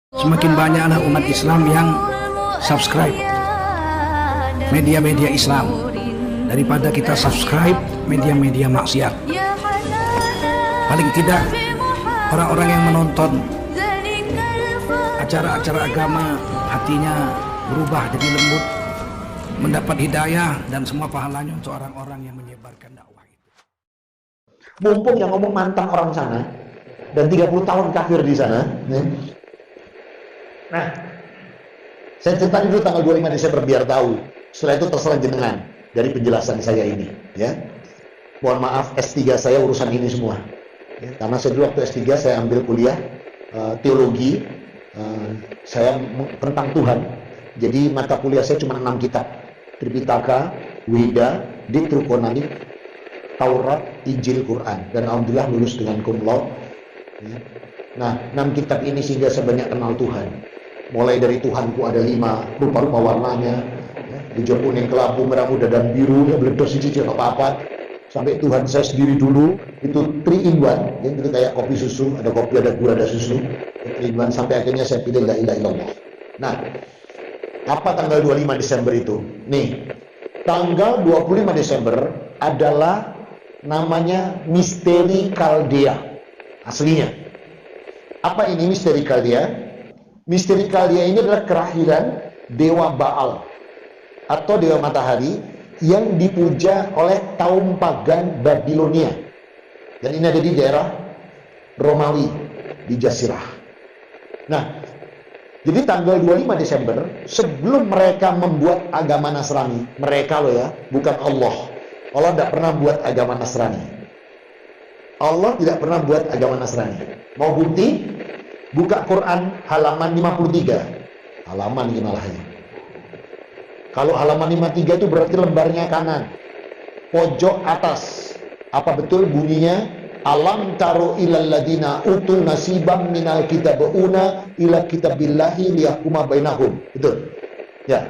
Semakin banyak anak umat Islam yang subscribe media-media Islam daripada kita subscribe media-media maksiat. Paling tidak orang-orang yang menonton acara-acara agama hatinya berubah jadi lembut, mendapat hidayah dan semua pahalanya untuk orang-orang yang menyebarkan dakwah itu. Mumpung yang ngomong mantan orang sana dan 30 tahun kafir di sana. Nah, saya cerita dulu tanggal 25 Desember biar tahu. Setelah itu terserah jenengan dari penjelasan saya ini, ya. Mohon maaf, S3 saya urusan ini semua. Ya, karena saya dulu waktu S3 saya ambil kuliah teologi, saya tentang Tuhan. Jadi mata kuliah saya cuma 6 kitab. Tripitaka, Weda, Deuteronomi, Taurat, Injil, Quran. Dan alhamdulillah lulus dengan cum laude. Ya. Nah, 6 kitab ini sehingga saya banyak kenal Tuhan. Mulai dari Tuhanku ada 5 rupa-rupa warnanya, ya, hijau, kuning, kelabu, merah muda dan biru, ya, beledos cicil apa-apa, sampai Tuhan saya sendiri dulu itu 3 in 1, ya, itu kayak kopi susu, ada kopi, ada gula, ada susu, 3 in 1, sampai akhirnya saya pilih la ilaha illallah. Nah, apa tanggal 25 Desember itu? Nih, tanggal 25 Desember adalah namanya misteri Kaldea aslinya. Apa ini misteri Kaldea? Misteri Kaldea ini adalah kelahiran dewa Baal atau dewa matahari yang dipuja oleh kaum pagan Babilonia. Dan ini ada di daerah Romawi, di Jazirah. Nah, jadi tanggal 25 Desember, sebelum mereka membuat agama Nasrani, mereka loh ya, bukan Allah. Allah tidak pernah buat agama Nasrani. Allah tidak pernah buat agama Nasrani. Mau bukti? Buka Quran halaman 53. Halaman gimana ya? Kalau halaman 53 itu berarti lembarnya kanan, pojok atas. Apa betul bunyinya? Alam taro ilal ladina utul nasibam minal kitabuna ila kitabillahi liyahkuma bainahum. Betul? Ya.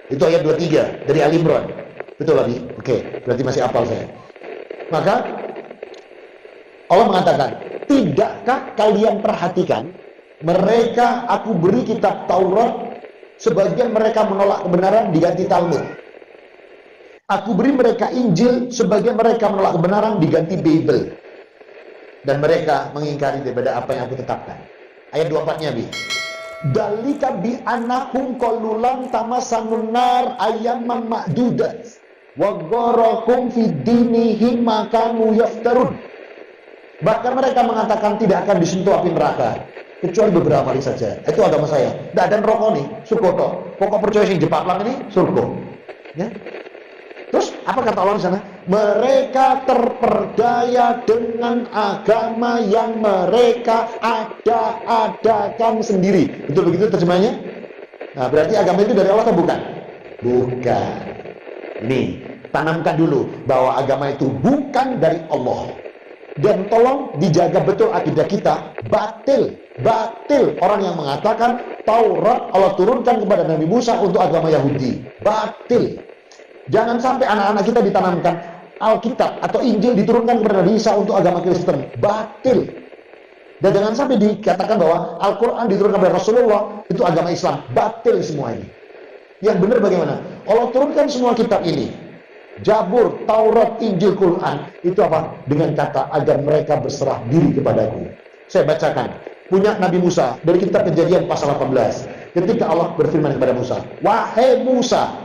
Itu ayat 23 dari Ali Imran. Betul lagi? Oke, berarti masih hafal saya. Maka Allah mengatakan, tidakkah kalian perhatikan, mereka aku beri kitab Taurat, sebagian mereka menolak kebenaran diganti Talmud. Aku beri mereka Injil, sebagian mereka menolak kebenaran diganti Bible. Dan mereka mengingkari daripada apa yang aku tetapkan. Ayat 24-nya bi. Dalika bi anahum qalulan tamasanun nar ayyaman ma'dudat wa gharakum fi dinihim ma kanu yaftarun. Bahkan mereka mengatakan tidak akan disentuh api neraka kecuali beberapa hari saja. Itu agama saya. Tidak ada rokok nih, surga. Pokok percaya sing jepak lang ini surga. Ya. Terus apa kata Allah di sana? Mereka terperdaya dengan agama yang mereka ada-adakan sendiri. Betul begitu terjemahnya? Nah, berarti agama itu dari Allah atau bukan? Bukan. Nih, tanamkan dulu bahwa agama itu bukan dari Allah. Dan tolong dijaga betul akidah kita. Batil orang yang mengatakan Taurat Allah turunkan kepada Nabi Musa untuk agama Yahudi. Batil. Jangan sampai anak-anak kita ditanamkan Alkitab atau Injil diturunkan kepada Nabi Isa untuk agama Kristen. Batil. Dan jangan sampai dikatakan bahwa Al-Quran diturunkan kepada Rasulullah itu agama Islam. Batil semua ini. Yang benar bagaimana? Allah turunkan semua kitab ini, Jabur, Taurat, Injil, Quran, itu apa? Dengan kata agar mereka berserah diri kepadaku. Saya bacakan. Punya Nabi Musa dari kitab Kejadian pasal 18. Ketika Allah berfirman kepada Musa, wahai Musa,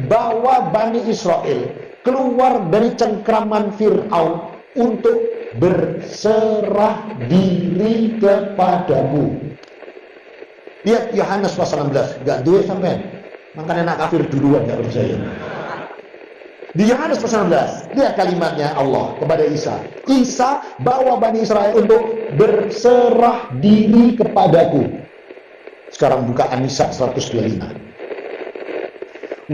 bawa Bani Israel keluar dari cengkraman Fir'aun untuk berserah diri kepadamu. Lihat Yohanes pasal 16. Gak duit sampai. Makanya nak kafir duluan gak percaya. Di Yohanes pasal 16, lihat kalimatnya Allah kepada Isa. Isa bawa Bani Israel untuk berserah diri kepadaku. Sekarang buka An-Nisa 125.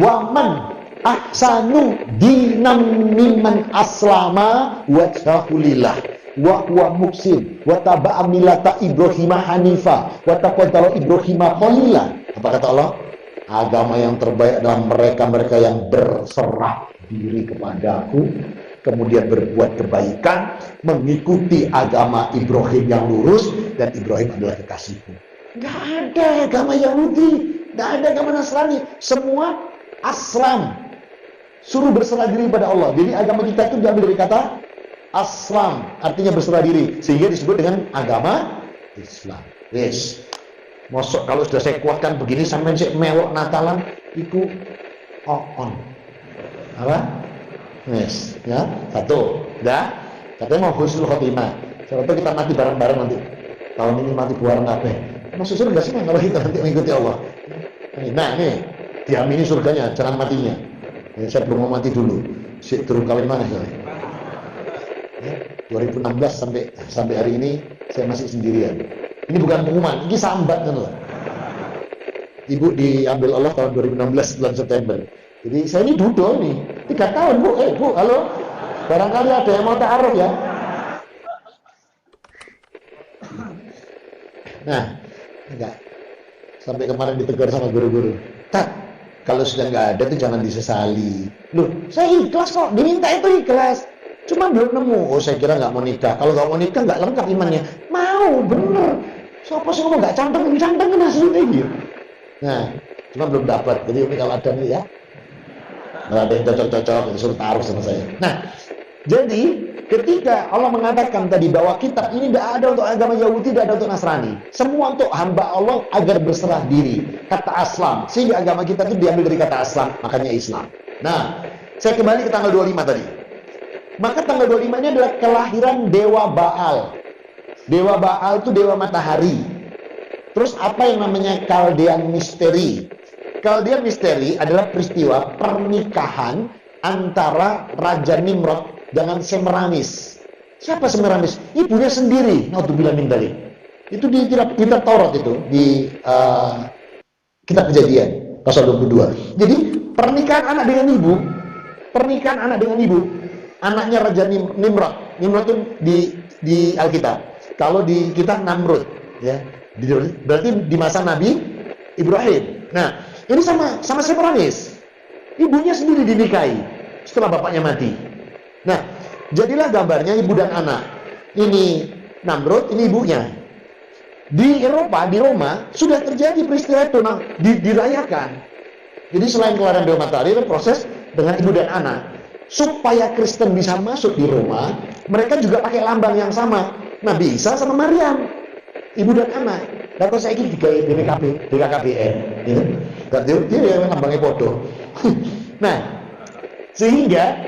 Waman ahsanu dinam mimman aslama wajhahu lillah wa huwa muhsin wa taba'a millata Ibrahim hanifa wa taqaddara Ibrahim khalila. Apa kata Allah? Agama yang terbaik adalah mereka yang berserah diri kepadaku, kemudian berbuat kebaikan, mengikuti agama Ibrahim yang lurus, dan Ibrahim adalah kekasihku. Nggak ada agama Yahudi, nggak ada agama Nasrani. Semua aslam. Suruh berserah diri pada Allah. Jadi agama kita itu diambil dari kata aslam, artinya berserah diri, sehingga disebut dengan agama Islam. Yes. Mosok kalau sudah saya kuatkan begini sampai saya mewok Natalan itu on. Apa? Yes, ya. Satu. Dah. Katanya mau husnul khotimah. Siapa tahu kita mati bareng-bareng nanti. Tahun ini mati bareng kabeh. Masuk surga sih kalau kita nanti mengikuti Allah. Nah, ini diamini surganya, jangan matinya. Ya, saya belum mau mati dulu. Turun kawin mana saya? Ya, 2016 sampai hari ini saya masih sendirian. Ini bukan pengumuman, ini sambat kan loh. Ibu diambil Allah tahun 2016 bulan September. Jadi saya ini duduk nih 3 tahun bu. Bu, halo. Barangkali ada yang mau ta'aruf ya. Nah, enggak. Sampai kemarin ditegur sama guru-guru. Tak. Kalau sudah nggak ada tuh jangan disesali. Loh, saya ikhlas kok. Diminta itu ikhlas. Cuma belum nemu. Oh, saya kira nggak mau nikah. Kalau nggak mau nikah nggak lengkap imannya. Mau, bener. Siapa sih ngomong nggak canteng hasilnya gitu. Nah, cuma belum dapat. Jadi ini kalau ada nih ya. Kalau ada yang cocok-cocok, disuruh taruh sama saya. Nah, jadi ketika Allah mengatakan tadi bahwa kitab ini tidak ada untuk agama Yahudi, tidak ada untuk Nasrani. Semua untuk hamba Allah agar berserah diri. Kata aslam. Sehingga agama kita itu diambil dari kata aslam. Makanya Islam. Nah, saya kembali ke tanggal 25 tadi. Maka tanggal 25 ini adalah kelahiran Dewa Baal. Dewa Baal itu dewa matahari. Terus apa yang namanya Kaldean Misteri? Kaldean Misteri adalah peristiwa pernikahan antara Raja Nimrod dengan Semiramis. Siapa Semiramis? Ibunya sendiri. Naudzubillah min dzalik. Itu di kitab Taurat itu, di kitab Kejadian pasal 22. Jadi pernikahan anak dengan ibu, anaknya Raja Nimrod. Nimrod itu di Alkitab. Kalau di kitab Namrud, ya. Berarti di masa Nabi Ibrahim. Nah, ini sama Semiramis. Ibunya sendiri dinikahi setelah bapaknya mati. Nah, jadilah gambarnya ibu dan anak. Ini Namrud, ini ibunya. Di Eropa, di Roma, sudah terjadi peristiwa itu, dirayakan. Jadi selain kelahiran Dewa Matahari, itu proses dengan ibu dan anak. Supaya Kristen bisa masuk di Roma, mereka juga pakai lambang yang sama. Nabi Isa sama Maryam, ibu dan anak. Lalu saya ini juga BKKBN, ya. Dia lambangnya podo. Nah, sehingga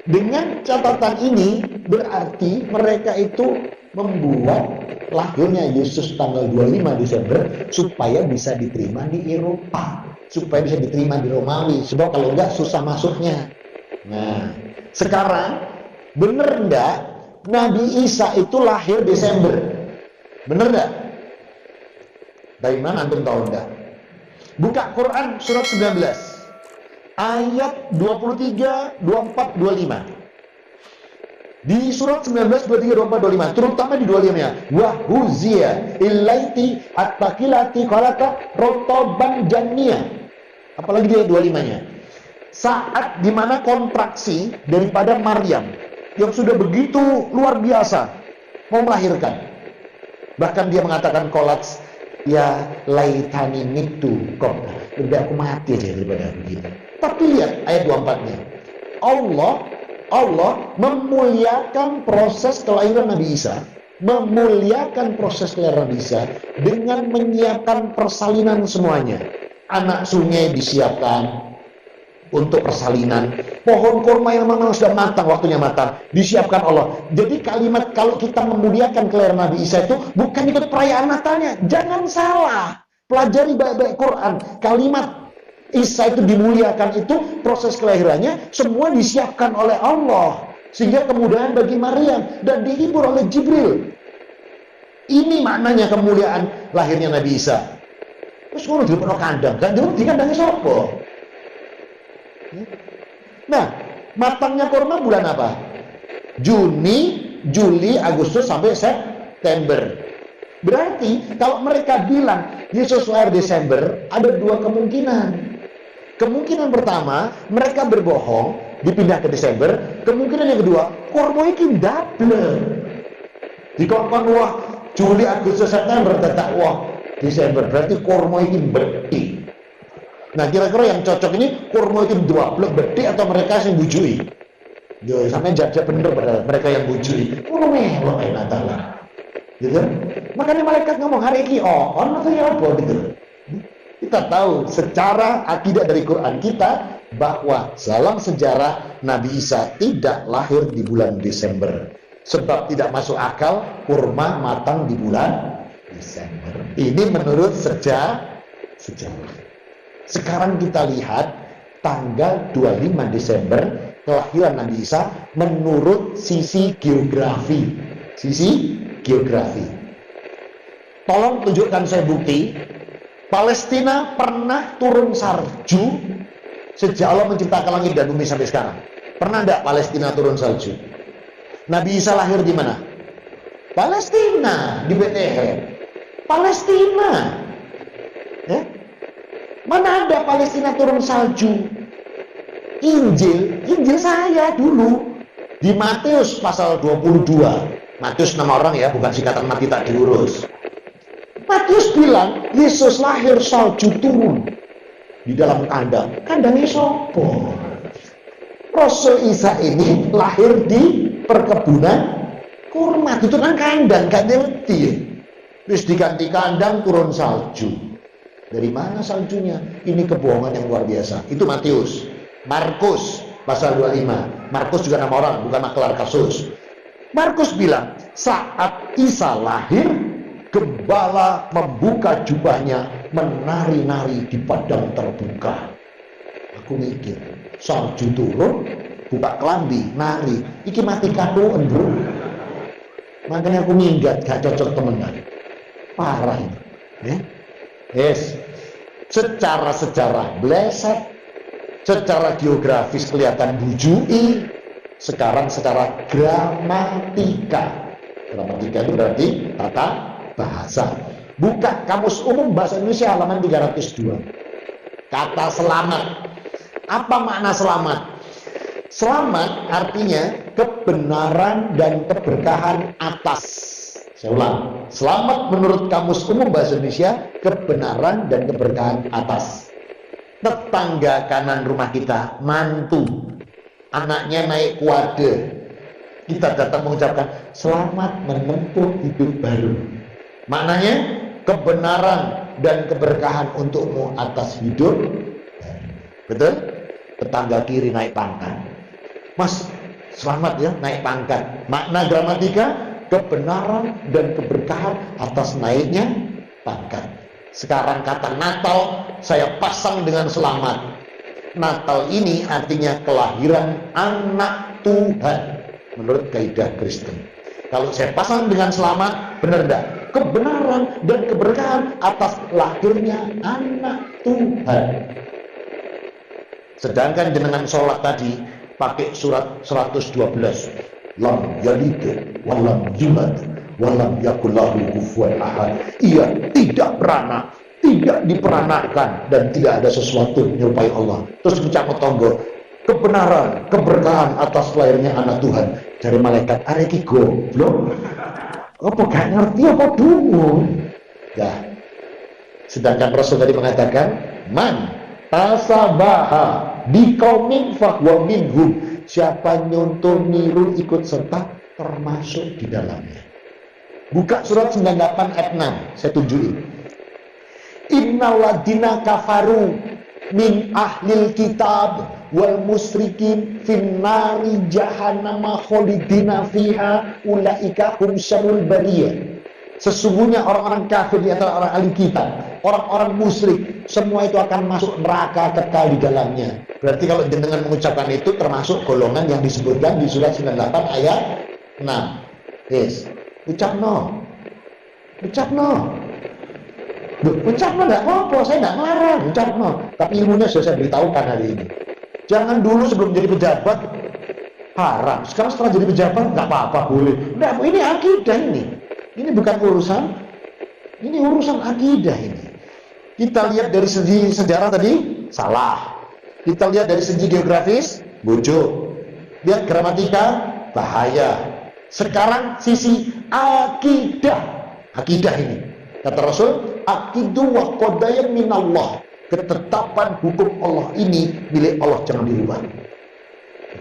dengan catatan ini berarti mereka itu membuat lahirnya Yesus tanggal 25 Desember supaya bisa diterima di Eropa, supaya bisa diterima di Romawi. Sebab kalau enggak susah masuknya. Nah, sekarang bener enggak Nabi Isa itu lahir Desember? Bener enggak? Dari mana antum tahu enggak? Buka Quran surat 19 ayat 23, 24, 25. Di surat 19, 23, 24, 25, terutama di 25-nya. Wa huziya illaiti at-taqilati qalata rotoban jannia. Apalagi di 25-nya. Saat dimana kontraksi daripada Maryam yang sudah begitu luar biasa mau melahirkan. Bahkan dia mengatakan kolats, ya laitani mitu kok. Lebih aku mati aja daripada begitu. Tapi lihat ayat 24-nya. Allah memuliakan proses kelahiran Nabi Isa, memuliakan proses kelahiran Nabi Isa dengan menyiapkan persalinan semuanya. Anak sungai disiapkan untuk persalinan. Pohon kurma yang memang sudah matang, waktunya matang, disiapkan Allah. Jadi kalimat kalau kita memuliakan kelahiran Nabi Isa itu bukan ikut perayaan Natalnya. Jangan salah. Pelajari baik-baik Quran. Kalimat Isa itu dimuliakan, itu proses kelahirannya semua disiapkan oleh Allah. Sehingga kemudahan bagi Maryam dan dihibur oleh Jibril. Ini maknanya kemuliaan lahirnya Nabi Isa. Terus kalau di kandang, kan di kandangnya siapa? Nah, matangnya kurma bulan apa? Juni, Juli, Agustus sampai September. Berarti kalau mereka bilang Yesus lahir Desember, ada dua kemungkinan. Kemungkinan pertama, mereka berbohong, dipindah ke Desember. Kemungkinan yang kedua, kurma ini double. Dikongkon wah Juli, Agustus, September, tetap wah Desember. Berarti kurma ini bedhi. Nah kira-kira yang cocok ini kurma itu dua blok bedhi atau mereka yang bujui? Yo sampe jajak bener padahal mereka yang bujui. Ngono melok enak taala. Gitu. Makanya malaikat ngomong hari ini ono atau ya apa gitu. Kita tahu secara akidah dari Quran kita bahwa dalam sejarah Nabi Isa tidak lahir di bulan Desember. Sebab tidak masuk akal kurma matang di bulan Desember. Ini menurut sejarah. Sekarang kita lihat tanggal 25 Desember kelahiran Nabi Isa menurut sisi geografi. Tolong tunjukkan saya bukti Palestina pernah turun salju sejak Allah menciptakan langit dan bumi sampai sekarang. Pernah enggak Palestina turun salju? Nabi Isa lahir di mana? Palestina, di Bethlehem. Palestina. Ya? Mana ada Palestina turun salju? Injil saya dulu di Matius pasal 22. Matius nama orang ya, bukan singkatan mati tak diurus. Matius bilang Yesus lahir salju turun di dalam kandang. Kandangnya sopo? Rasul Isa ini lahir di perkebunan kurma, itu kan kandang, gak ngerti. Terus diganti kandang turun salju. Dari mana saljunya? Ini kebohongan yang luar biasa. Itu Matius. Markus pasal 25. Markus juga nama orang, bukan maklar kasus. Markus bilang saat Isa lahir, gembala membuka jubahnya, menari-nari di padang terbuka. Aku mikir, salju turun, buka kelambi, nari. Iki mati katuan bro. Makanya aku minggat, gak cocok temenan. Parah ini. Yes. Secara sejarah bleset, secara geografis kelihatan bujui. Sekarang secara gramatika. Gramatika itu berarti tata bahasa. Buka Kamus Umum Bahasa Indonesia halaman 302. Kata selamat. Apa makna selamat? Selamat artinya kebenaran dan keberkahan atas. Saya ulang. Selamat menurut Kamus Umum Bahasa Indonesia kebenaran dan keberkahan atas. Tetangga kanan rumah kita, mantu, anaknya naik kuade, kita datang mengucapkan selamat menempuh hidup baru. Maknanya kebenaran dan keberkahan untukmu atas hidup. Betul? Tetangga kiri naik pangkat. Mas, selamat ya naik pangkat. Makna gramatika kebenaran dan keberkahan atas naiknya pangkat. Sekarang kata Natal saya pasang dengan selamat. Natal ini artinya kelahiran anak Tuhan menurut kaidah Kristen. Kalau saya pasang dengan selamat, benar enggak? Kebenaran dan keberkahan atas lahirnya anak Tuhan. Sedangkan jenengan sholat tadi pakai surat 112. Lam yalid walam yulad walam yakul lahu kufuwan ahad. Ia tidak beranak, tidak diperanakkan, dan tidak ada sesuatu menyerupai Allah. Terus ucap tonggo kebenaran, keberkahan atas lahirnya anak Tuhan. Dari malaikat areki goblok. Apa gak ngerti apa dulu? Ya. Sedangkan Rasul tadi mengatakan man tasabaha biqaumin fahuwa minhum. Siapa nyontoh niru ikut serta termasuk di dalamnya. Buka surat 98 ayat 6, saya tunjukin. Innal ladina kafaru min ahlil kitab wal musrikin finnari jahannama khalidina fiha ulaika hum syarrul bariyah. Sesungguhnya orang-orang kafir di antara orang ahli kitab, orang-orang musyrik, semua itu akan masuk neraka kekal di dalamnya. Berarti kalau jenengan mengucapkan itu termasuk golongan yang disebutkan di surat 98 ayat 6. Yes. Ucap no. Ucap no. Ucap no enggak apa-apa, saya enggak melarang. Ucap no. Tapi ilmunya sudah saya beritahukan hari ini. Jangan dulu sebelum jadi pejabat haram. Sekarang setelah jadi pejabat enggak apa-apa, boleh. Enggak, ini akidah ini. Ini bukan urusan, ini urusan akidah ini. Kita lihat dari segi sejarah tadi, salah. Kita lihat dari segi geografis, bojo. Lihat gramatika, bahaya. Sekarang sisi akidah. Akidah ini. Kata Rasul, aqidu wa qadaya minallah. Ketetapan hukum Allah ini milik Allah, jangan dirubah.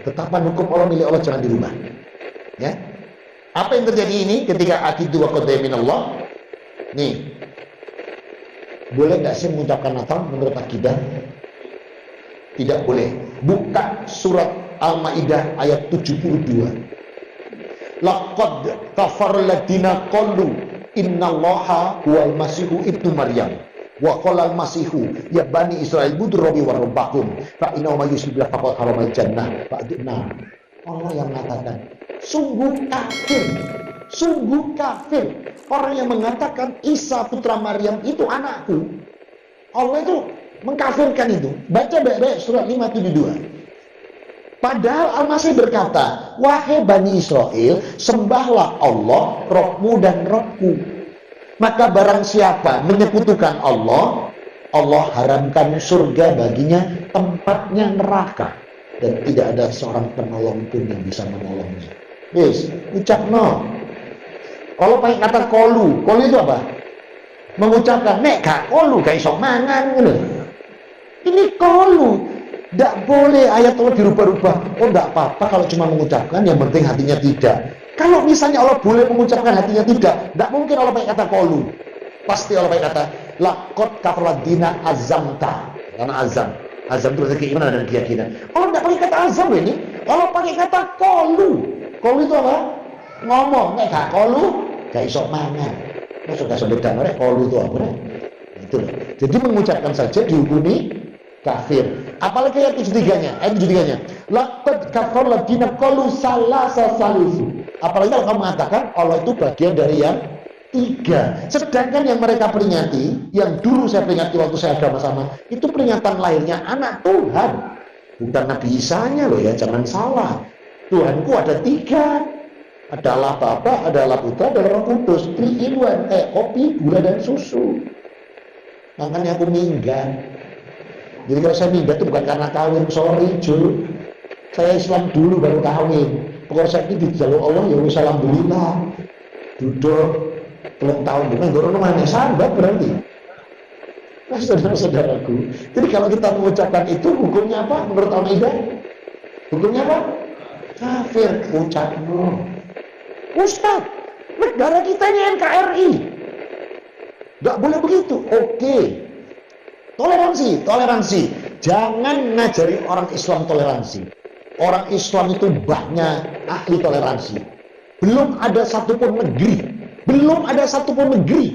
Ketetapan hukum Allah milik Allah, jangan dirubah. Ya. Apa yang terjadi ini ketika aqidu wa qadaya minallah? Nih, boleh nggak sih mengucapkan Natal menurut akidah? Tidak boleh. Buka surat Al-Maidah ayat 72. Laqad kafara alladziina qalu innallaha huwal masihu ibnu Maryam wa qala al-masihu ya bani Israil budur rabbi wa rabbakum fa innahu may yusyrik billahi faqad haramal jannah fa'dina. Allah yang mengatakan, sungguh kafir orang yang mengatakan Isa putra Maryam itu anakku. Allah itu mengkafirkan itu. Baca baik-baik surat 572. Padahal Al-Masih berkata, wahai Bani Israel, sembahlah Allah, Rohmu dan Rohku. Maka barang siapa menyekutukan Allah, Allah haramkan surga baginya, tempatnya neraka. Dan tidak ada seorang penolong pun yang bisa menolongnya. Yes, ucap no. Kalau pakai kata kolu itu apa? Mengucapkan, nek gak kolu, gak iso mangan. Ini kolu. Tidak boleh ayat Allah dirubah-rubah. Oh, tidak apa-apa kalau cuma mengucapkan, yang penting hatinya tidak. Kalau misalnya Allah boleh mengucapkan hatinya tidak mungkin Allah pakai kata kolu. Pasti Allah pakai kata laqad kafara dina azamta. Karena azam itu berarti keimanan dan keyakinan. Allah tidak pakai kata azam ini. Allah pakai kata kolu. Kolu itu apa? Ngomong, nek gak kolu, gak iso mangan. Masuk gak sebeda, kolu itu apa? Itu. Jadi mengucapkan saja dihukumi kafir. Apalagi ayat 73-nya. Ayat 73-nya. Laqad kafara alladziina qalu salasa salisu. Apalagi kalau kamu mengatakan Allah itu bagian dari yang 3. Sedangkan yang mereka peringati, yang dulu saya peringati waktu saya agama sama, itu peringatan lahirnya anak Tuhan. Bukan Nabi Isa-nya loh ya, jangan salah. Tuhanku ada 3. Adalah Bapa, adalah Putra, adalah Roh Kudus. 3 in 1, kopi, gula dan susu. Makanya aku minggat. Jadi kalau saya minggat itu bukan karena kawin, sorry Jul. Saya Islam dulu baru kawin. Pokoknya saya ini dijaluk Allah, ya wis alhamdulillah. Duduk belum tahun dengan dorong mana sahabat berarti. Nah, saudara-saudaraku. Jadi kalau kita mengucapkan itu, hukumnya apa? Menurut Al-Maidah? Hukumnya apa? Kafir. Ucapmu. Ustaz, negara kita ini NKRI. Gak boleh begitu. Oke. Toleransi. Jangan ngajari orang Islam toleransi. Orang Islam itu bahnya ahli toleransi. Belum ada satupun negeri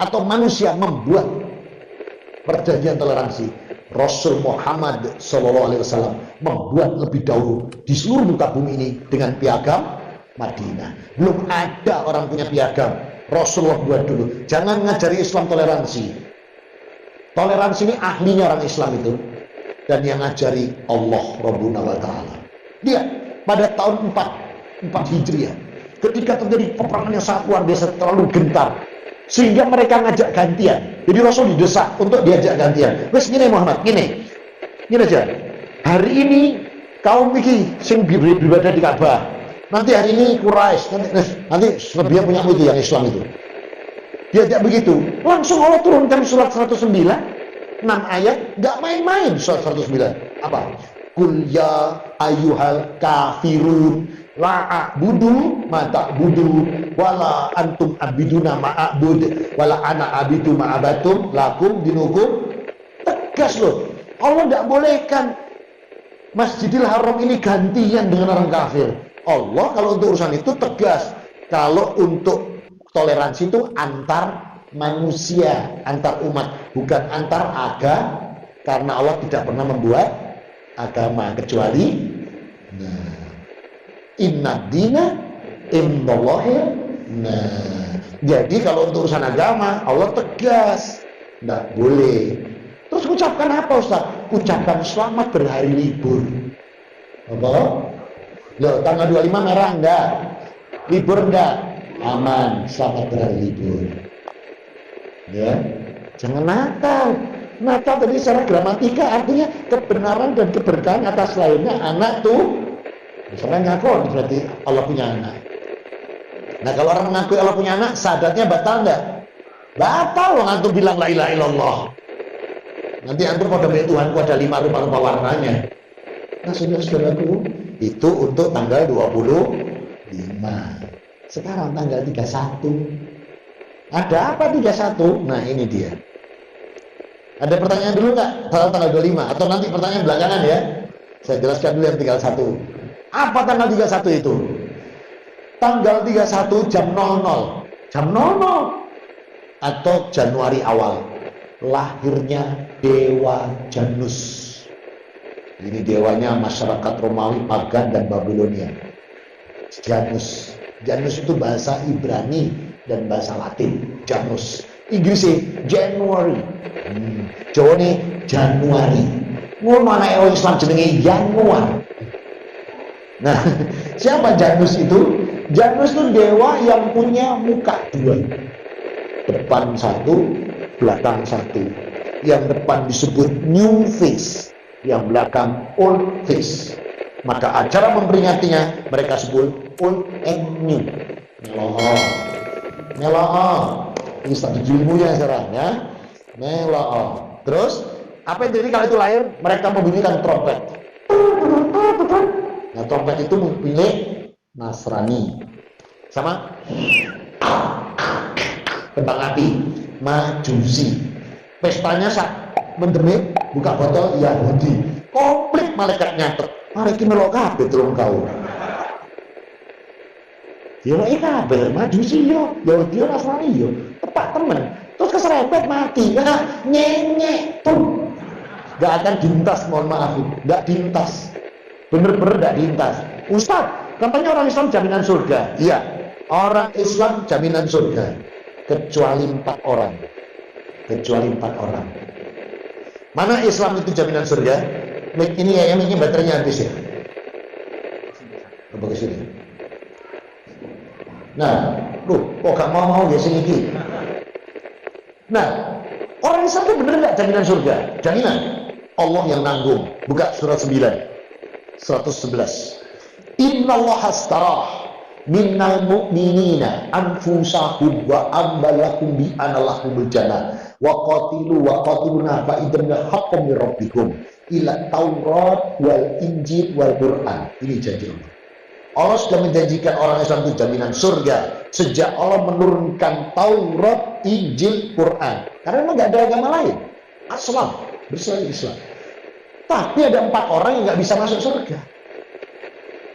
atau manusia membuat perjanjian toleransi. Rasul Muhammad SAW membuat lebih dahulu di seluruh muka bumi ini dengan piagam Madinah. Belum ada orang punya piagam. Rasulullah buat dulu. Jangan ngajari Islam toleransi. Toleransi ini ahlinya orang Islam itu, dan yang ngajari Allah Rabbuna wa Ta'ala. Dia pada tahun 4 Hijriah, ketika terjadi peperangan yang sangat luar biasa, terlalu gentar, sehingga mereka ngajak gantian. Jadi Rasul didesak untuk diajak gantian. Wes gini Muhammad, gini aja. Hari ini kaum iki sing beribadah di Ka'bah. Nanti hari ini Quraisy, nanti selebihnya punya itu yang Islam itu. Diajak begitu, langsung Allah turunkan surat 109, 6 ayat, gak main-main surat 109. Apa? Qul ya ayyuhal kafirun la a'budu ma ta'budu wala antum abiduna ma a'bud wala ana abidu ma abatum lakum dinukum. Tegas loh. Allah gak bolehkan Masjidil Haram ini gantian dengan orang kafir. Allah kalau untuk urusan itu tegas. Kalau untuk toleransi itu antar manusia, antar umat, bukan antar agama, karena Allah tidak pernah membuat agama kecuali inna dina indallahi. Jadi kalau untuk urusan agama Allah tegas, tidak boleh. Terus ucapkan apa Ustaz? Ucapkan selamat berhari libur. Apa? Loh, tanggal 25 merah enggak? Libur enggak? Aman, selamat berhari libur. Ya, jangan nakal. Nakal tadi secara gramatika artinya kebenaran dan keberkahan atas lainnya. Anak tuh, misalnya ngaku berarti Allah punya anak. Nah kalau orang mengakui Allah punya anak, sadatnya batal enggak? Batal loh antum bilang la ilaha illallah. Nanti antum pada Tuhanku ada 5 rupa-rupa warnanya. Nah, saudara-saudaraku, itu untuk tanggal 25. Sekarang tanggal 31. Ada apa 31? Nah, ini dia. Ada pertanyaan dulu nggak? Tanggal 25 atau nanti pertanyaan belakangan ya? Saya jelaskan dulu yang tinggal 1. Apa tanggal 31 itu? Tanggal 31 jam 00. Jam 00 atau Januari awal. Lahirnya Dewa Janus. Ini dewanya masyarakat Romawi, pagan dan Babilonia. Janus. Janus itu bahasa Ibrani dan bahasa Latin. Janus. Inggrisnya January. Jawa ini Januari. Ngono anak orang Islam jenenge Januar. Nah, siapa Janus itu? Janus itu dewa yang punya muka 2. Depan 1, belakang 1. Yang depan disebut new face, yang belakang old face. Maka acara memperingatinya mereka sebut old and new. Melo'o. Ini strategi ilmunya sekarang ya. Melo'o. Terus apa yang terjadi kalau itu lahir? Mereka membunyikan trompet. Nah, trompet itu milik Nasrani. Sama kembang api Majusi. Pestanya mendemik, buka botol Yahudi. Komplit malaikat nyatet. Mari kita melok kabeh tulung kau. Ya kabeh Majusi yo, Yahudi Nasrani yo. Tepak temen. Terus keserempet mati. Karena nyenyek tuh. Gak akan dintas, mohon maaf. Gak dintas. Bener-bener gak dintas. Ustaz, katanya orang Islam jaminan surga. Iya, orang Islam jaminan surga. Kecuali 4 orang. Kecuali 4 orang. Mana Islam itu jaminan surga? Ini ya, yang ini baterainya habis ya. Coba ke sini. Nah, kok gak mau ya sini iki. Nah, orang Islam itu bener gak jaminan surga? Jaminan. Allah yang nanggung. Buka surat 9. 111. Innallaha astarah minnal mu'minina anfusahum wa ambalakum bi analahumul jannah wa qatiluna fa idna haqqum min rabbikum ila Taurat wal Injil wal Quran. Ini janji Allah. Allah sudah menjanjikan orang Islam itu jaminan surga sejak Allah menurunkan Taurat, Injil, Quran. Karena memang nggak ada agama lain. Aslam, berselain Islam. Tapi ada 4 orang yang nggak bisa masuk surga.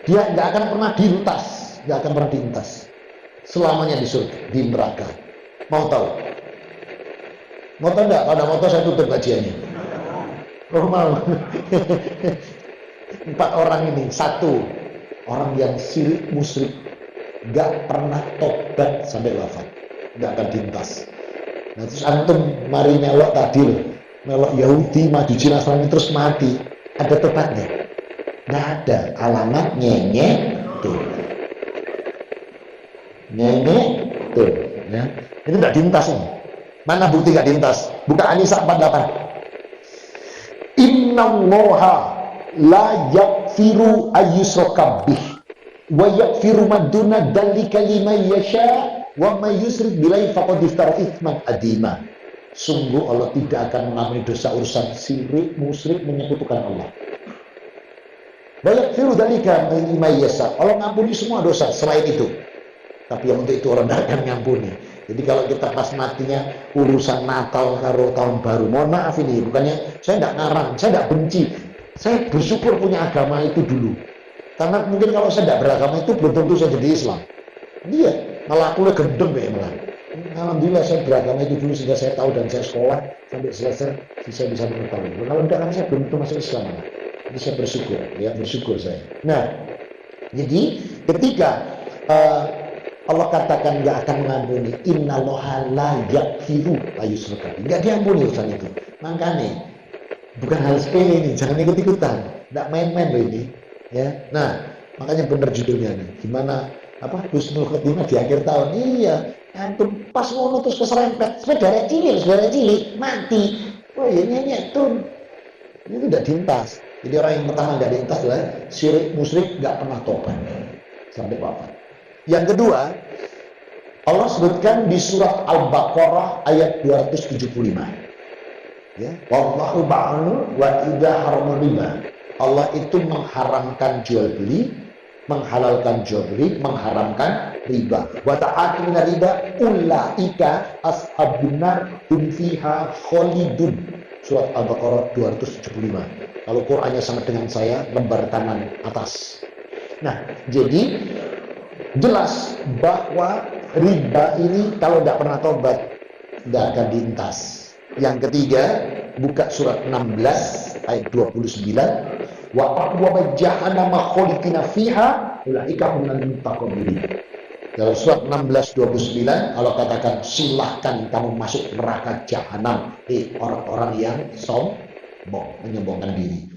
Dia nggak akan pernah diintas, nggak akan pernah diintas. Selamanya di surga, di neraka. Mau tahu? Mau tahu nggak? Kalau mau tahu saya tutup kajiannya. Oh mau. 4 orang ini, 1 orang yang syirik musyrik, nggak pernah tobat sampai wafat, nggak akan diintas. Nah terus antum mari melok tadi loh. Melok Yahudi, Majusi, Nasrani terus mati. Ada tobatnya? Nggak ada. Alamat nyenyek tuh. Nyenyek tuh. Ya. Itu nggak dintas ini. Mana bukti nggak dintas? Buka An-Nisa 48. Innallaha la yaghfiru ayyushraka bih wa yaghfiru ma duna dzalika liman yasha wa may yusyrik billahi faqad iftara itsman adzima. Sungguh Allah tidak akan mengampuni dosa urusan syirik, musyrik, menyekutukan Allah. Banyak firu dalika mayasa. Allah mengampuni semua dosa selain itu. Tapi yang untuk itu orang tidak akan mengampuni. Jadi kalau kita pas matinya urusan Natal karo tahun baru, mohon maaf ini, bukannya saya tidak ngarang, saya tidak benci. Saya bersyukur punya agama itu dulu. Karena mungkin kalau saya tidak beragama itu belum tentu saya jadi Islam. Dia malah aku gendeng ya malah. Alhamdulillah saya beragama itu dulu sehingga saya tahu dan saya sekolah sampai selesai saya bisa mengetahui. Kalau tidak kan saya belum tentu masuk Islam. Jadi saya bersyukur, ya bersyukur saya. Nah, jadi ketika Allah katakan nggak akan mengampuni, innallaha la yaghfiru ayyushraka bih, nggak diampuni urusan itu. Makanya bukan hal sepele ini, jangan ikut-ikutan, nggak main-main loh ini. Ya, nah makanya benar judulnya nih, gimana husnul khotimah di akhir tahun. Iya. Antum pas ngono terus keserempet, saudara cilik mati. Oh ya nyanyi tuh. Itu udah dintas. Jadi orang yang pertama nggak dintas adalah syirik musyrik nggak pernah tobat sampai wafat. Yang kedua, Allah sebutkan di surat Al-Baqarah ayat 275. Ya, wallahu ba'al wa idza harama riba. Allah itu mengharamkan jual beli, menghalalkan jual beli, mengharamkan riba. Wa ta'atina riba ulaika ashabun nar hum fiha khalidun. Surat Al-Baqarah 275. Kalau Qur'annya sama dengan saya, lembar kanan atas. Nah, jadi jelas bahwa riba ini kalau tidak pernah tobat tidak akan diintas. Yang ketiga, buka surat 16 ayat 29, wa aqwa jahannama khalidina fiha ulaika humul muttaqin. Dalam surat 16:29 Allah katakan silahkan kamu masuk neraka jahanam, orang-orang yang sombong, menyombongkan diri.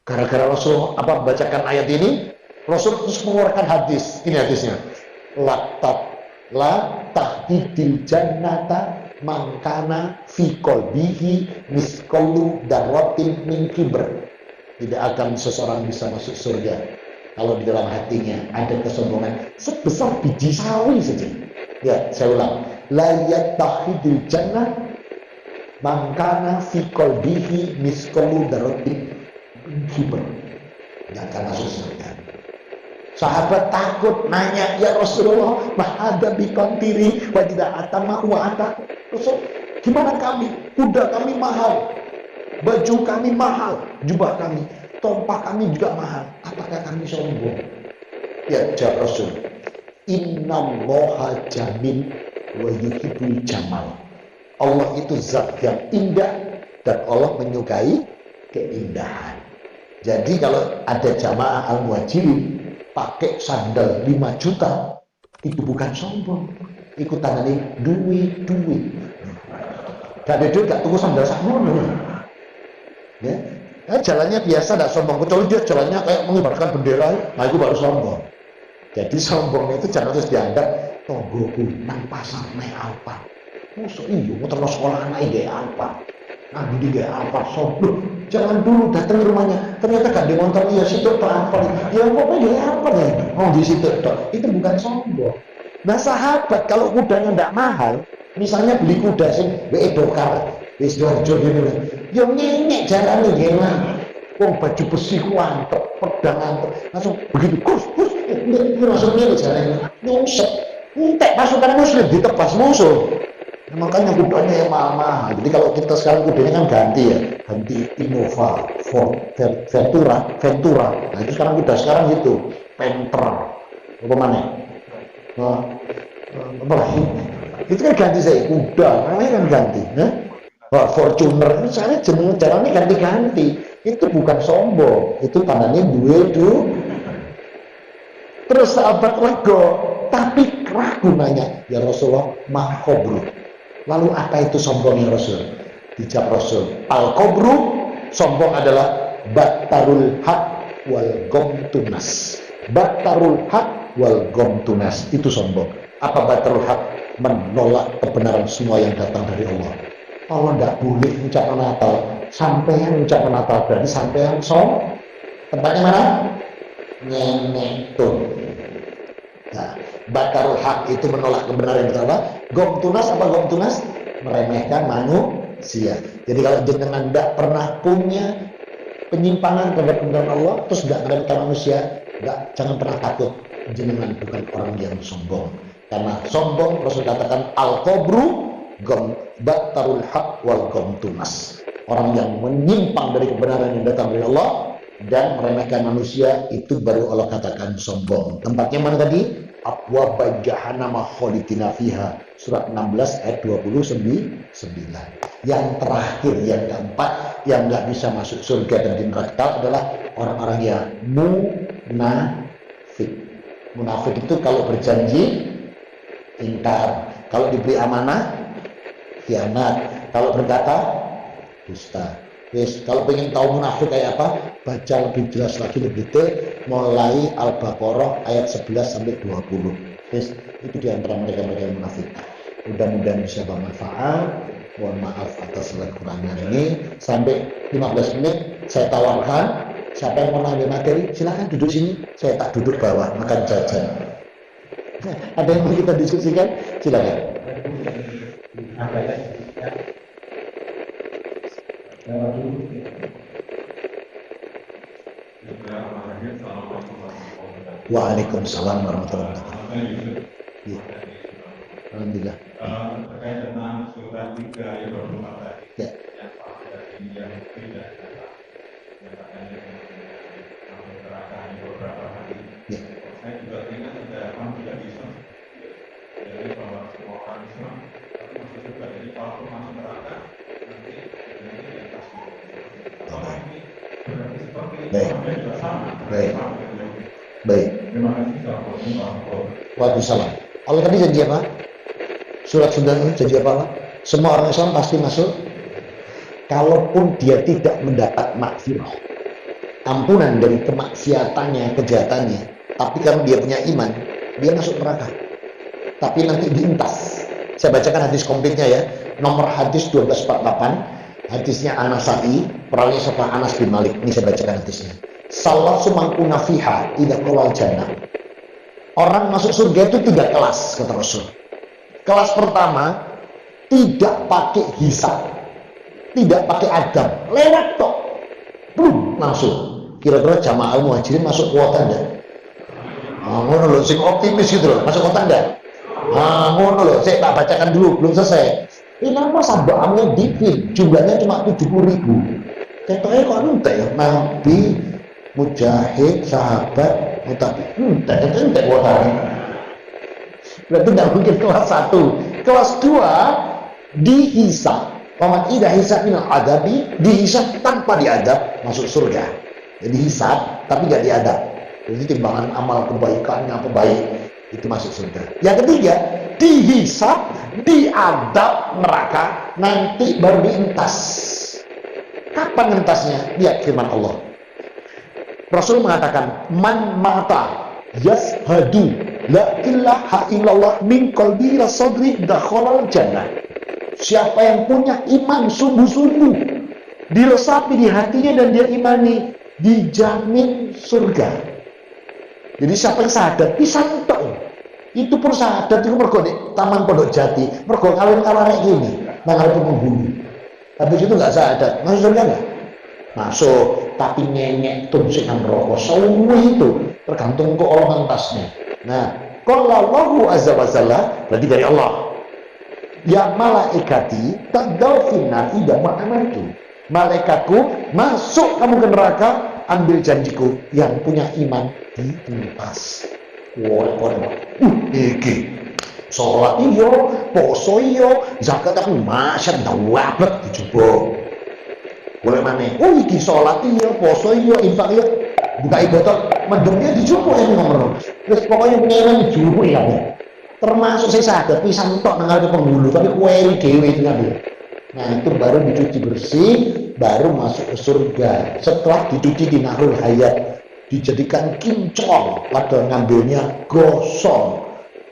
Gara-gara Rasul bacakan ayat ini, Rasul terus mengeluarkan hadis. Ini hadisnya. La tahdidil jannata mangkana fi qalbihi misqalu darratin min kibr. Tidak akan seseorang bisa masuk surga kalau di dalam hatinya ada kesombongan sebesar biji sawi saja. Ya, saya ulang. La yattahidil jannah mangkana fi qalbihi misqalu darratin min kibr. Tidak akan masuk surga. Sahabat takut nanya, ya Rasulullah, mahada bikontiri wa tidak atama wa ata. Rasul, gimana kami? Kuda kami mahal, baju kami mahal, jubah kami, tompah kami juga mahal. Apakah kami sombong? Ya, jawab Rasul, innallaha jamil wa yuhibbul jamal. Allah itu zat yang indah dan Allah menyukai keindahan. Jadi kalau ada jamaah al-muhajirin pakai sandal 5 juta, itu bukan sombong. Ikut tangani duit. Gak ada duit, gak tunggu sandal sakmono. Ya, jalannya biasa, gak sombong. Kecuali dia jalannya kayak mengibarkan bendera, nah itu baru sombong. Jadi sombong itu jangan terus dianggap tonggoku nang pasar naik apa. Musuh iyo, mau terus sekolah anak ide apa. Nah, ini gak apa, sombong. Jangan dulu datang ke rumahnya, ternyata gak dimontor, ya situ apa? Ya pokoknya dia apa ya? Oh di situ, itu bukan sombong. Nah sahabat, kalau kudanya gak mahal, misalnya beli kuda sing dokar, wis dorjo gitu, ya nyenyek jalannya gimana? Wong baju besi kuantep, pedang antep, langsung begitu, kus, langsung nyenyek jalannya, nyungsep, entek pasukan muslim ditebas musuh. Nah, makanya kudanya yang mahal-mahal. Jadi kalau kita sekarang kudanya kan ganti ya, ganti Innova, Ventura. Nah itu sekarang kuda sekarang itu Panther, apa mana? Apa lagi? Itu kan ganti saya kuda, namanya kan ganti. Fortuner, misalnya jeneng jalannya ganti-ganti. Itu bukan sombong, itu tandanya duit. Terus sahabat lego, tapi ragu nanya, ya Rasulullah, mahkobru. Lalu apa itu sombongnya Rasul? Dijawab Rasul, al-kobru, sombong adalah batarul haq wal gomtunas. Batarul haq wal gomtunas, itu sombong. Apa batarul haq? Menolak kebenaran semua yang datang dari Allah. Allah tidak boleh ucapan Natal. Sampean ucapan Natal berarti sampean sombong. Tempatnya mana? Nyenetun. Nah, batarul haq itu menolak kebenaran yang pertama. Gomtunas apa gomtunas? Meremehkan manusia. Jadi kalau jenengan tidak pernah punya penyimpangan terhadap kebenaran Allah, terus tidak meremehkan manusia, jangan pernah takut. Jenengan bukan orang yang sombong. Karena sombong Rasul katakan al-kobru batarul haq wal gomtunas. Orang yang menyimpang dari kebenaran yang datang dari Allah dan meremehkan manusia, itu baru Allah katakan sombong. Tempatnya mana tadi? Abwaba jahannama khalidina fiha, surat 16 ayat 29. Yang terakhir, yang keempat, yang nggak bisa masuk surga dan di neraka adalah orang-orang yang munafik. Munafik itu kalau berjanji ingkar, kalau diberi amanah khianat, kalau berkata dusta. Kalau pengen tahu munafik kayak apa, baca lebih jelas lagi, lebih detail, mulai Al-Baqarah ayat 11 sampai 20. Itu diantara mereka yang munafik. Mudah-mudahan bisa bermanfaat. Mohon maaf atas salah kurangnya ini. Sampai 15 menit saya tawarkan, siapa yang mau ngambil materi, silakan duduk sini. Saya tak duduk bawah, makan jajan. Ada yang mau kita diskusikan? Silakan. Waalaikumsalam warahmatullahi wabarakatuh. Ya. Alhamdulillah. Terkait dengan surat 3 ayat 24 tadi, Ya. yang ini yang tidak menyatakan masuk neraka hanya beberapa hari. Ya. Saya juga ingat ada orang tidak bisa, jadi bahwa semua orang Islam tapi masuk surga. Jadi kalau masuk neraka nanti ini dikasih. Kalau ini berarti seperti Baik. itu juga sama. Baik. Baik. Terima kasih. Assalamualaikum. Waalaikumsalam. Allah tadi janji apa? Surat 9 janji apa, Pak? Semua orang Islam pasti masuk kalaupun dia tidak mendapat maghfirah, ampunan dari kemaksiatannya, kejahatannya, tapi kalau dia punya iman, dia masuk neraka. Tapi nanti diintas. Saya bacakan hadis komplitnya ya. Nomor hadis 1248, hadisnya Anasai, perawinya siapa? Anas bin Malik. Ini saya bacakan hadisnya. Salah sumangkuna fiha idza qawal jannah. Orang masuk surga itu 3 kelas, kata Rasul. Kelas pertama, tidak pakai hisab, tidak pakai adab, lewat tok, langsung. Kira-kira jamaah muhajirin masuk kuota enggak? Ngono loh, sing optimis gitu loh, masuk kuota enggak? Ngono loh, saya tak bacakan dulu, belum selesai. Ini nama sahabatnya dikit, jumlahnya cuma 70.000. Ketoknya kok entek ya, Nabi, Mujahid, sahabat, mutabi, entek kuotanya. Berarti tidak mungkin kelas 1. Kelas 2 dihisab. Paman idah hisab minal adabi, dihisab tanpa diadab masuk surga. Jadi hisab tapi tidak diadab. Jadi timbangan amal kebaikannya apa baik itu masuk surga. Yang ketiga dihisab, diadab neraka, nanti baru diintas. Kapan entasnya? Lihat firman Allah. Rasul mengatakan man mata yashhadu la ilaha illallah min qalbi ila sadri dakhalal jannah. Siapa yang punya iman sungguh-sungguh, diresapi di hatinya dan dia imani, dijamin surga. Jadi siapa yang sadar pisan tok. Itu pun sadar itu mergo Taman Pondok Jati, mergo kawin-kawin gini, nang arep penghulu. Habis itu enggak sadar, masuk surga enggak? Masuk, tapi nyenyek tun sing neraka. Semua itu tergantung ke Allah entasnya. Nah, kalau Allahu azza wa jalla berarti dari Allah. Ya malaikati tadau finnar ida ma'amantu. Malaikatku masuk kamu ke neraka, ambil janjiku yang punya iman diintas. Iki sholat iyo, poso iyo, zakat aku masya dawabet dicoba. Boleh mana? Oh iki sholat iyo, poso iyo, infak iyo, buka botol, mendungnya dicoba yang ngomong. Terus pokoknya punya iman dicoba ya. Termasuk saya sadar pisan tok nang arep penghulu, tapi kuwi dhewe itu ngambil. Nah, itu baru dicuci bersih, baru masuk ke surga. Setelah dicuci di Nahrul Hayat, dijadikan kinclong, padahal ngambilnya gosong.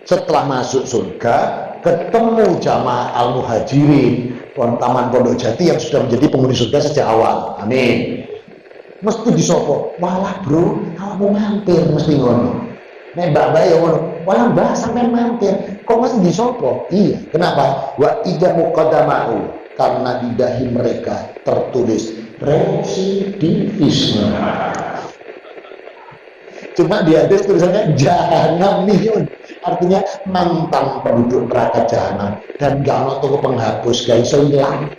Setelah masuk surga, ketemu jamaah al-muhajirin, Taman Pondok Jati yang sudah menjadi penghuni surga sejak awal. Amin. Mesti disopo, walah bro, kamu mampir mesti ngono. Nek mbak ya ngono, walah mbak sampai mampir, kok mesti disopo? Iya, kenapa? Wa ida muqaddama'u, karena di dahi mereka tertulis residivisme. Cuma di hadis tulisannya jahanam nih, artinya mantan penduduk neraka jahanam, dan gak ada toko penghapus, gak bisa hilang.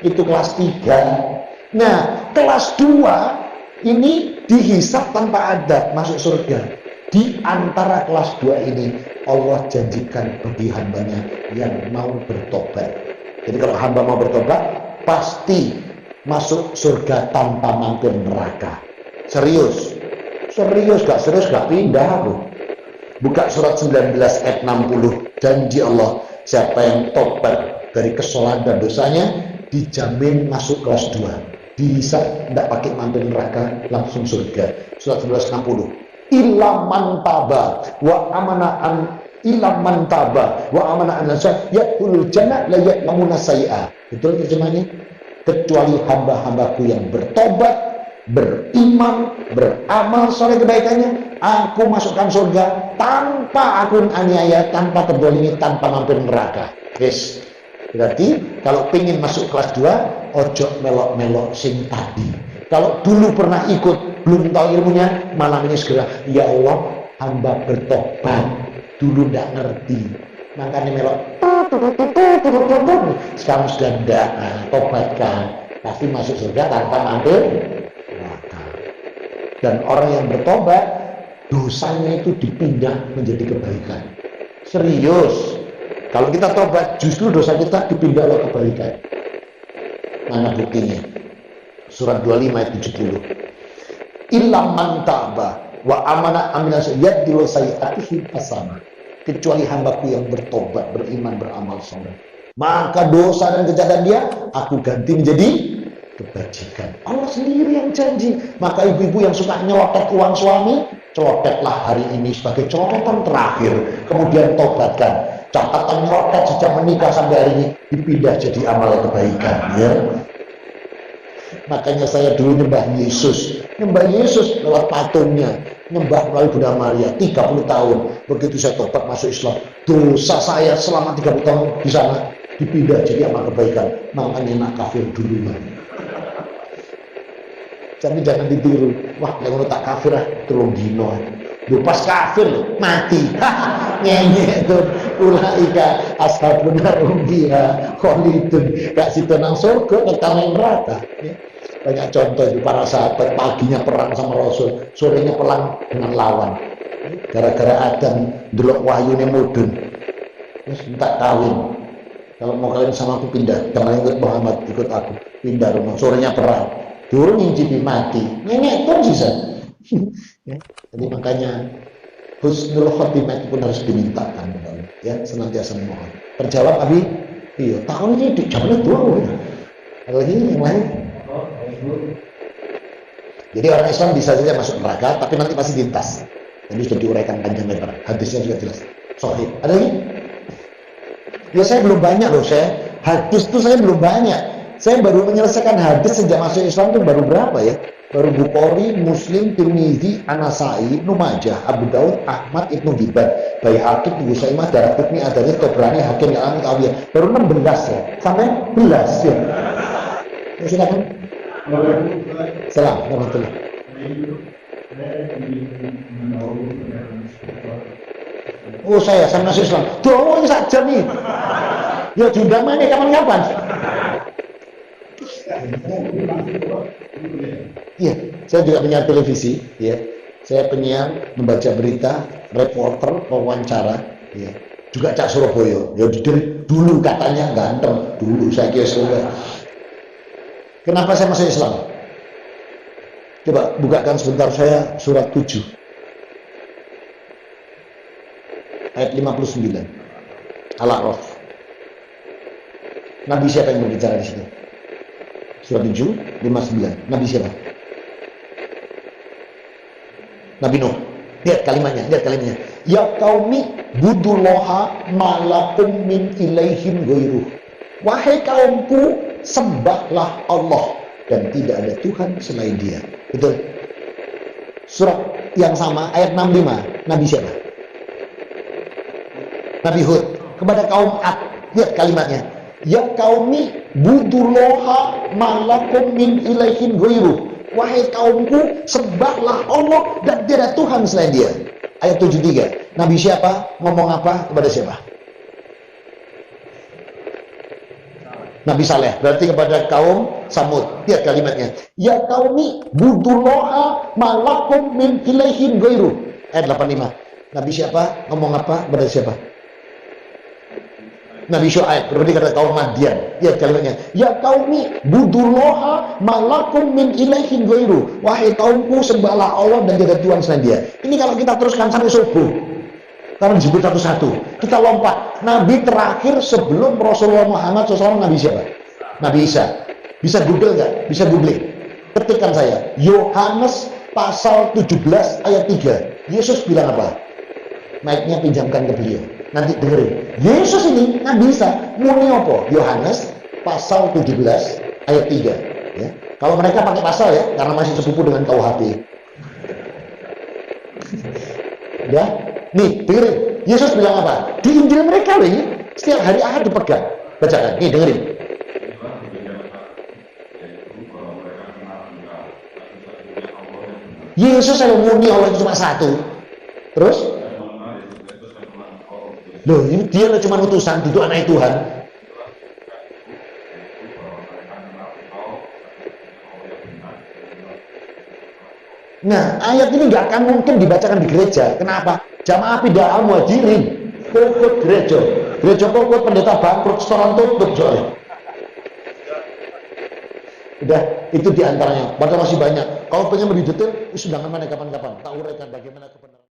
Itu kelas 3. Nah, kelas 2 ini dihisab tanpa adab masuk surga. Di antara kelas 2 ini Allah janjikan bagi hambanya yang mau bertobat. Jadi kalau hamba mau bertobat pasti masuk surga tanpa mampir neraka. Serius gak serius gak pindah aku. Buka surat 19 ayat 60. Janji Allah, siapa yang tobat dari kesalahan dan dosanya dijamin masuk kelas 2. Dihisab tidak pakai mampir neraka, langsung surga. Surat 19 60. Ilaman taba wa amanaan ilaman taba wa amanaan yaqul jannah la ya'lamuna sayi'a. Betul terjemahnya? Kecuali hamba-hambaku yang bertobat, beriman, beramal soleh kebaikannya, aku masukkan surga tanpa aku aniaya, tanpa terdolimi, tanpa mampir neraka. Yes. Berarti kalau pengen masuk kelas 2, ojo melok-melok sing tadi. Kalau dulu pernah ikut, belum tahu ilmunya, malam ini segera, ya Allah, hamba bertobat. Dulu tidak ngerti, makanya melok. Sekarang sudah tidak, tobatkan. Pasti masuk surga tanpa mampir neraka. Dan orang yang bertobat, dosanya itu dipindah menjadi kebaikan. Serius. Kalau kita tobat, justru dosa kita dipindah oleh kebaikan. Mana buktinya? Surat 25 ayat 70. Illa man taba wa amana amila yadil sayi'atihi hasana. Kecuali hambaku yang bertobat, beriman, beramal soleh. Maka dosa dan kejahatan dia, aku ganti menjadi kebajikan. Allah sendiri yang janji. Maka ibu-ibu yang suka nyelotek uang suami, celoteklah hari ini sebagai celotekan terakhir. Kemudian tobatkan. Catatan nyelotek sejak menikah sampai hari ini dipindah jadi amal kebaikan. Ya. Makanya saya dulu nyembah Yesus lewat patungnya, nyembah melalui Bunda Maria 30 tahun. Begitu saya tobat masuk Islam, dosa saya selama 30 tahun di sana dipindah jadi amal kebaikan. Makanya nak kafir duluan. Jadi jangan ditiru. Wah, yang tak kafir lah, telung dino. Pas kafir mati. Nyenyek tuh. Ulaika ashabun narum biha khalidun. Gak situ nang surga, tetap nang neraka. Banyak contoh itu para sahabat, paginya perang sama Rasul, sorenya perang dengan lawan. Gara-gara Adam delok wahyune mudun. Terus minta kawin. Kalau mau kawin sama aku pindah, jangan ikut Muhammad, ikut aku. Pindah rumah, sorenya perang. Turun ngincipi mati. Nenek pun bisa. Ya, jadi makanya husnul khotimah itu pun harus dimintakan, ya, senantiasa memohon. Terjawab Abi? Iya, tahun ini dijawabnya dua. Ada lagi yang lain? Jadi orang Islam bisa saja masuk neraka, tapi nanti pasti lintas. Jadi sudah diuraikan panjang lebar. Hadisnya juga jelas. Sahih. Ada lagi? Ya saya belum banyak loh, hadis itu saya belum banyak. Saya baru menyelesaikan hadis sejak masuk Islam itu baru berapa ya? Baru Bukhari, Muslim, Tirmidzi, An-Nasa'i, Ibnu Majah, Abu Daud, Ahmad, Ibnu Hibban, Baihaqi, Ibnu Sa'imah, Daraqutni, Adani, Tobrani, Hakim, Al-Amin, Awiyah. Baru 16 ya, sampai 11 ya. Ya silakan. Salam, warahmatullahi. Oh saya masuk Islam. Doang saja nih. Ya diundang mana kapan-kapan? Iya, saya juga penyiar televisi, ya. Saya penyiar, membaca berita, reporter, wawancara, ya. Juga Cak Surabaya. Ya dulu katanya ganteng, dulu saya kira sudah. Kenapa saya masuk Islam? Coba bukakan sebentar saya surat 7 ayat 59 Al-A'raf. Nabi siapa yang berbicara di sini? Surat 7, 59. Nabi siapa? Nabi Nuh. Lihat kalimatnya. Ya qaumi budullaha malakum min ilaihim ghairuh. Wahai kaumku, sembahlah Allah dan tidak ada Tuhan selain Dia. Betul. Surat yang sama ayat 65. Nabi siapa? Nabi Hud. Kepada kaum Ad. Lihat kalimatnya. Ya qaumi budullaha malakum min ilahin ghairuh. Wahai kaumku, sembahlah Allah dan tidak ada Tuhan selain Dia. Ayat 73. Nabi siapa? Ngomong apa kepada siapa? Nabi Saleh. Berarti kepada kaum Samud. Lihat kalimatnya. Ya qaumi budullaha malakum min ilahin ghairuh. Ayat 85. Nabi siapa? Ngomong apa kepada siapa? Nabi Syuaib, berarti kata kaum Madian. Lihat kalimatnya. Ya qaumi budullaha malakum min ilahin ghairuh. Wahai kaumku, sembahlah Allah dan tidak ada Tuhan selain Dia. Ini kalau kita teruskan sampai subuh. Karena disebut satu-satu. Kita lompat. Nabi terakhir sebelum Rasulullah Muhammad SAW, Nabi siapa? Nabi Isa. Bisa Google nggak? Bisa googling. Ketikkan saya. Yohanes pasal 17 ayat 3. Yesus bilang apa? Mic-nya pinjamkan ke beliau. Nanti dengerin. Yesus ini Nabi Isa muni apa? Yohanes pasal 17 ayat 3. Ya. Kalau mereka pakai pasal ya, karena masih sepupu dengan KUHP. Ya, nih dengerin. Yesus bilang apa? Di Injil mereka loh ini. Setiap hari Ahad dipegang. Bacakan. Nih dengerin. Yesus selalu murni Allah itu cuma satu. Terus? Loh, ini dia loh cuma utusan, itu anak Tuhan. Nah, ayat ini nggak akan mungkin dibacakan di gereja. Kenapa? Jamaah pindah al-muhajirin, kokot gereja. Gereja kokot, pendeta bangkrut, restoran tutup soalnya. Udah, itu diantaranya. Padahal masih banyak. Kalau pengen lebih detail, sudah mana kapan-kapan. Tak uraikan bagaimana kebenaran.